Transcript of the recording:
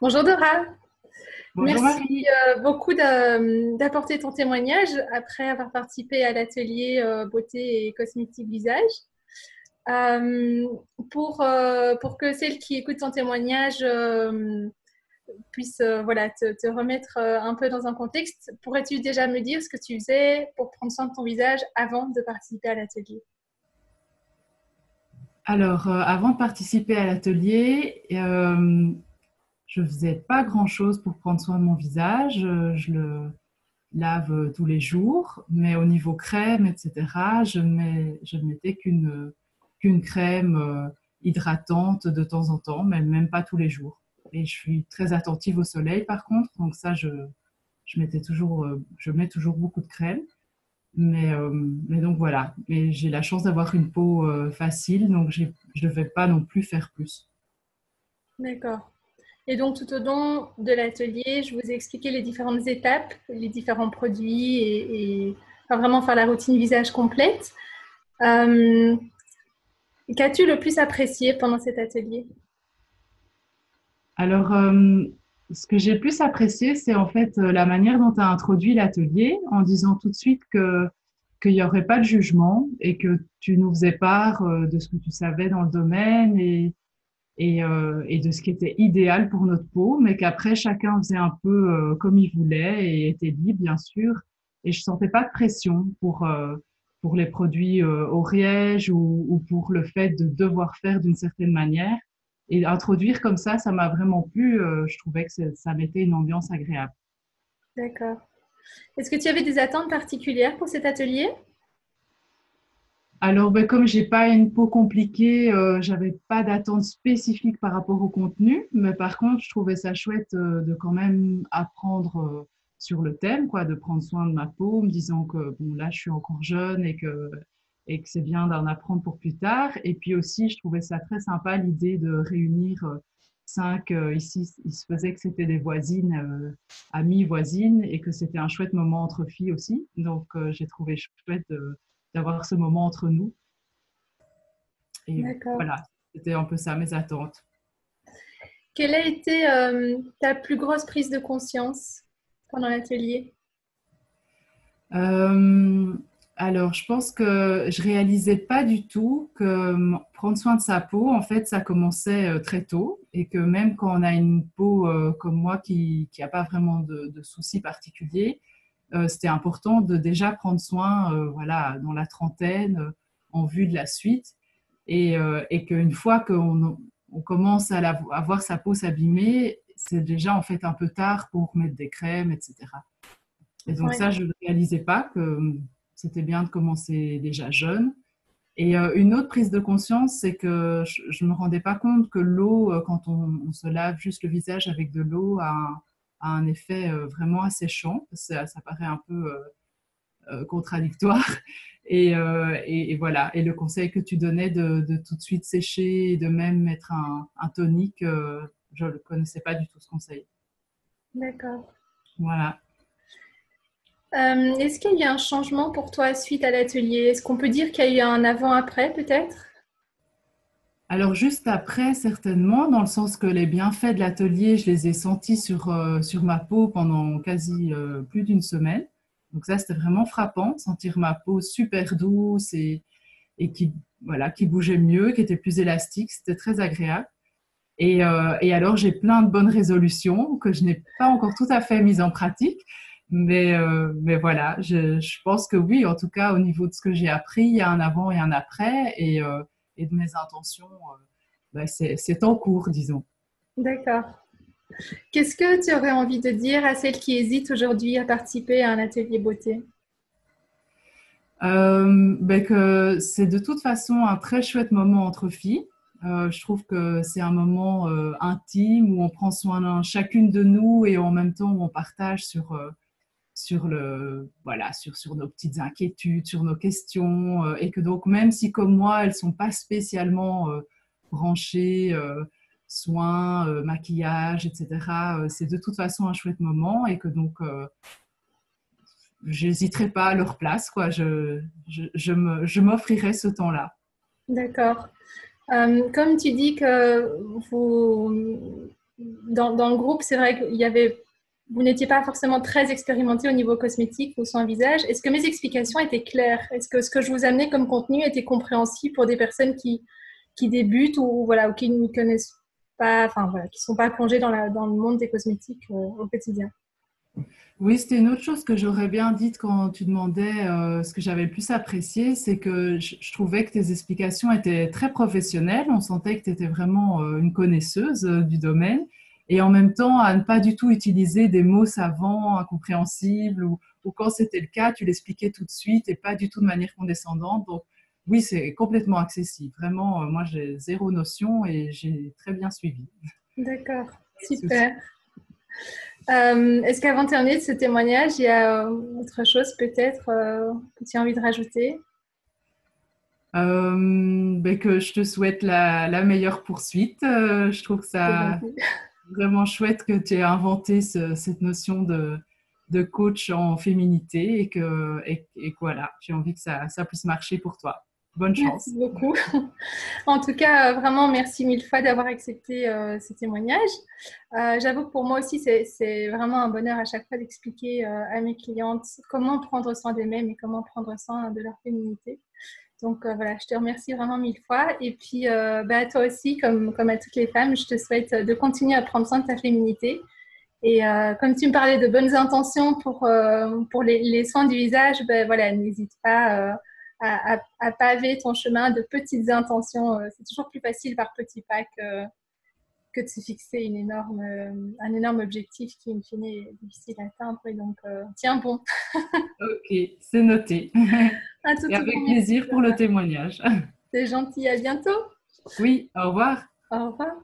Bonjour Dora, Bonjour merci Marie. beaucoup d'apporter ton témoignage après avoir participé à l'atelier beauté et cosmétique visage. Euh, pour que celles qui écoutent ton témoignage puissent voilà, te remettre un peu dans un contexte, pourrais-tu déjà me dire ce que tu faisais pour prendre soin de ton visage avant de participer à l'atelier? Alors, avant de participer à l'atelier, je faisais pas grand-chose pour prendre soin de mon visage. Je le lave tous les jours, mais au niveau crème, etc., je ne mettais qu'une crème hydratante de temps en temps, mais même pas tous les jours. Et je suis très attentive au soleil, par contre, donc ça, je mets toujours beaucoup de crème. Mais donc voilà, mais j'ai la chance d'avoir une peau facile, donc je ne vais pas non plus faire plus. D'accord. Et donc, tout au long de l'atelier, je vous ai expliqué les différentes étapes, les différents produits enfin, vraiment faire la routine visage complète. Euh, Qu'as-tu le plus apprécié pendant cet atelier? Alors, ce que j'ai le plus apprécié, c'est en fait la manière dont tu as introduit l'atelier en disant tout de suite qu'il n'y aurait pas de jugement et que tu nous faisais part de ce que tu savais dans le domaine et de ce qui était idéal pour notre peau, mais qu'après chacun faisait un peu comme il voulait et était libre, bien sûr. Et je sentais pas de pression pour les produits Ariège ou pour le fait de devoir faire d'une certaine manière. Et introduire comme ça m'a vraiment plu. Je trouvais que ça mettait une ambiance agréable. D'accord. Est-ce que tu avais des attentes particulières pour cet atelier? Alors, ben, comme j'ai pas une peau compliquée, j'avais pas d'attente spécifique par rapport au contenu, mais par contre, je trouvais ça chouette de quand même apprendre sur le thème, quoi, de prendre soin de ma peau, me disant que bon là, je suis encore jeune et que c'est bien d'en apprendre pour plus tard. Et puis aussi, je trouvais ça très sympa l'idée de réunir cinq ici. Il se faisait que c'était des voisines, amies voisines, et que c'était un chouette moment entre filles aussi. Donc, j'ai trouvé chouette d'avoir ce moment entre nous. Et D'accord. voilà, c'était un peu ça mes attentes. Quelle a été ta plus grosse prise de conscience pendant l'atelier? Euh, alors, je pense que je réalisais pas du tout que prendre soin de sa peau, en fait, ça commençait très tôt et que même quand on a une peau comme moi qui a pas vraiment de soucis particuliers, c'était important de déjà prendre soin, voilà, dans la trentaine, en vue de la suite, et qu'une fois on commence à voir sa peau s'abîmer, c'est déjà en fait un peu tard pour mettre des crèmes, etc. Et donc Oui. ça, je ne réalisais pas que c'était bien de commencer déjà jeune. Et une autre prise de conscience, c'est que je ne me rendais pas compte que l'eau, quand on se lave juste le visage avec de l'eau, a un effet vraiment asséchant. Ça paraît un peu contradictoire. Et voilà. Et le conseil que tu donnais de tout de suite sécher et de même mettre un tonique, je ne le connaissais pas du tout ce conseil. D'accord. Voilà. Est-ce qu'il y a un changement pour toi suite à l'atelier? Est-ce qu'on peut dire qu'il y a eu un avant-après peut-être? Alors juste après, certainement, dans le sens que les bienfaits de l'atelier, je les ai sentis sur ma peau pendant quasi plus d'une semaine. Donc ça, c'était vraiment frappant, sentir ma peau super douce et voilà, qui bougeait mieux, qui était plus élastique. C'était très agréable. Et alors, j'ai plein de bonnes résolutions que je n'ai pas encore tout à fait mises en pratique. Mais voilà, je pense que oui, en tout cas, au niveau de ce que j'ai appris, il y a un avant et un après. Et de mes intentions, bah, c'est en cours, disons. D'accord. Qu'est-ce que tu aurais envie de dire à celles qui hésitent aujourd'hui à participer à un atelier beauté? Ben que c'est de toute façon un très chouette moment entre filles. Je trouve que c'est un moment intime où on prend soin chacune de nous et en même temps où on partage voilà, sur nos petites inquiétudes, sur nos questions, et que donc même si comme moi, elles sont pas spécialement branchées soins, maquillage, etc., c'est de toute façon un chouette moment et que donc j'hésiterai pas à leur place, quoi. Je m'offrirai ce temps-là. D'accord. Comme tu dis que vous dans le groupe, c'est vrai qu'il y avait, vous n'étiez pas forcément très expérimenté au niveau cosmétique ou soin visage. Est-ce que mes explications étaient claires? Est-ce que ce que je vous amenais comme contenu était compréhensible pour des personnes qui débutent ou, voilà, ou qui ne connaissent pas, enfin voilà, qui ne sont pas plongées dans le monde des cosmétiques au quotidien? Oui, c'était une autre chose que j'aurais bien dite quand tu demandais ce que j'avais le plus apprécié, c'est que je trouvais que tes explications étaient très professionnelles. On sentait que tu étais vraiment une connaisseuse du domaine et en même temps à ne pas du tout utiliser des mots savants, incompréhensibles ou quand c'était le cas, tu l'expliquais tout de suite et pas du tout de manière condescendante. Donc oui, c'est complètement accessible. Vraiment, moi j'ai zéro notion et j'ai très bien suivi. D'accord, Pas de souci. super. Est-ce qu'avant de terminer ce témoignage, il y a autre chose peut-être que tu as envie de rajouter? Ben que je te souhaite la meilleure poursuite. Je trouve que C'est ça gentil. vraiment chouette que tu aies inventé cette notion de coach en féminité et que voilà, j'ai envie que ça puisse marcher pour toi. Bonne Merci chance. beaucoup. En tout cas, vraiment, merci mille fois d'avoir accepté ce témoignage. J'avoue que pour moi aussi, c'est vraiment un bonheur à chaque fois d'expliquer à mes clientes comment prendre soin d'elles-mêmes et comment prendre soin de leur féminité. Donc voilà, je te remercie vraiment mille fois. Et puis, à toi aussi, comme à toutes les femmes, je te souhaite de continuer à prendre soin de ta féminité. Et comme tu me parlais de bonnes intentions pour les soins du visage, ben voilà, n'hésite pas à paver ton chemin de petites intentions. C'est toujours plus facile par petits pas que de se fixer un énorme objectif qui, in fine, est difficile à atteindre. Et donc, tiens bon. Ok, c'est noté. Un tout, Et tout grand avec merci, plaisir pour le Laura. témoignage. C'est gentil. À bientôt. Oui, au revoir. Au revoir.